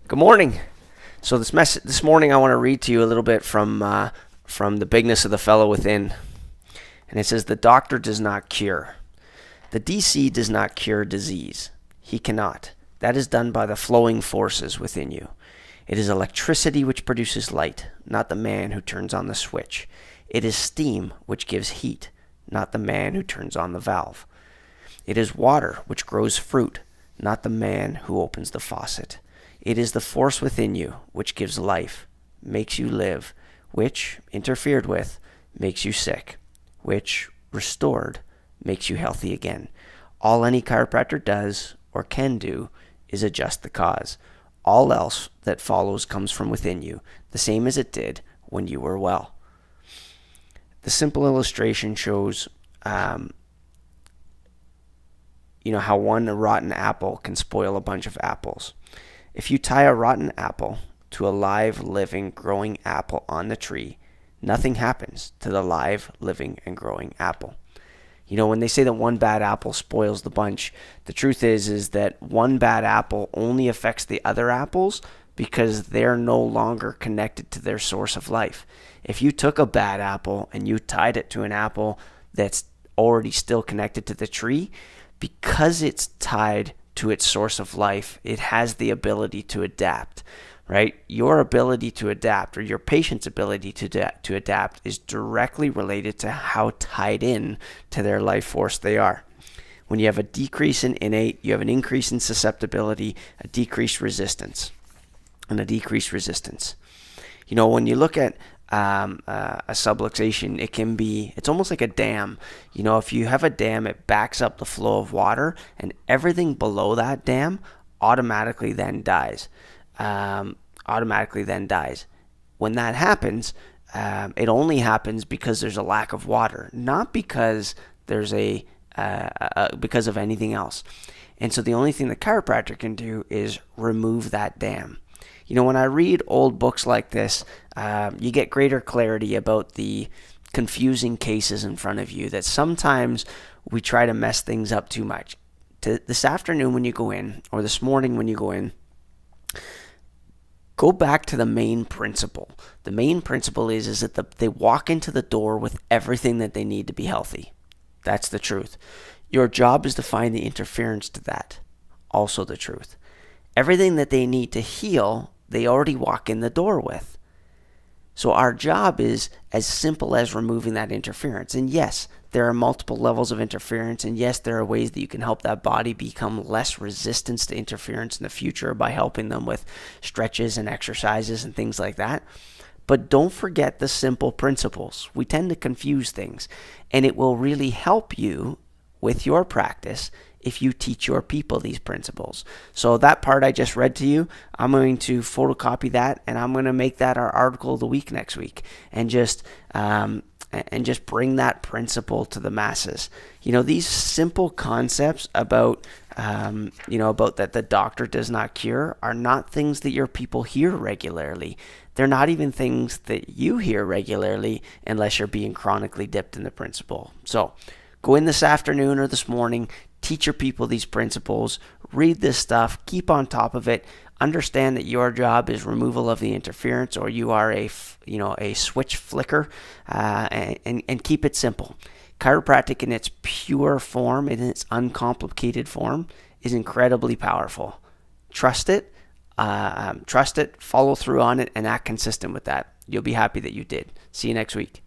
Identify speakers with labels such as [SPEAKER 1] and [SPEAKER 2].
[SPEAKER 1] Good morning. So this morning, I want to read to you a little bit from the bigness of the fellow within, and it says, "The doctor does not cure. The DC does not cure disease. He cannot. That is done by the flowing forces within you. It is electricity which produces light, not the man who turns on the switch. It is steam which gives heat, not the man who turns on the valve. It is water which grows fruit, not the man who opens the faucet. It is the force within you which gives life, makes you live, which, interfered with, makes you sick, which, restored, makes you healthy again. All any chiropractor does, or can do, is adjust the cause. All else that follows comes from within you, the same as it did when you were well." The simple illustration shows how one rotten apple can spoil a bunch of apples. If you tie a rotten apple to a live, living, growing apple on the tree, nothing happens to the live, living, and growing apple. When they say that one bad apple spoils the bunch, the truth is that one bad apple only affects the other apples because they're no longer connected to their source of life. If you took a bad apple and you tied it to an apple that's already still connected to the tree, because it's tied to its source of life, it has the ability to adapt, right? Your ability to adapt, or your patient's ability to adapt, is directly related to how tied in to their life force they are. When you have a decrease in innate, you have an increase in susceptibility, a decreased resistance, and a decreased resistance. When you look at a subluxation, it's almost like a dam. If you have a dam, it backs up the flow of water, and everything below that dam automatically then dies. When that happens, it only happens because there's a lack of water, not because there's because of anything else. And so the only thing the chiropractor can do is remove that dam. When I read old books like this, you get greater clarity about the confusing cases in front of you, that sometimes we try to mess things up too much. This afternoon when you go in, or this morning when you go in, go back to the main principle. The main principle is that they walk into the door with everything that they need to be healthy. That's the truth. Your job is to find the interference to that. Also the truth. Everything that they need to heal, they already walk in the door with. So our job is as simple as removing that interference. And yes, there are multiple levels of interference. And yes, there are ways that you can help that body become less resistant to interference in the future by helping them with stretches and exercises and things like that. But don't forget the simple principles. We tend to confuse things. And it will really help you with your practice if you teach your people these principles. So that part I just read to you, I'm going to photocopy that, and I'm going to make that our article of the week next week, and just bring that principle to the masses. These simple concepts about that the doctor does not cure are not things that your people hear regularly. They're not even things that you hear regularly unless you're being chronically dipped in the principle. So go in this afternoon or this morning, teach your people these principles, read this stuff, keep on top of it, understand that your job is removal of the interference, or you are a switch flicker, and keep it simple. Chiropractic in its pure form, in its uncomplicated form, is incredibly powerful. Trust it, follow through on it, and act consistent with that. You'll be happy that you did. See you next week.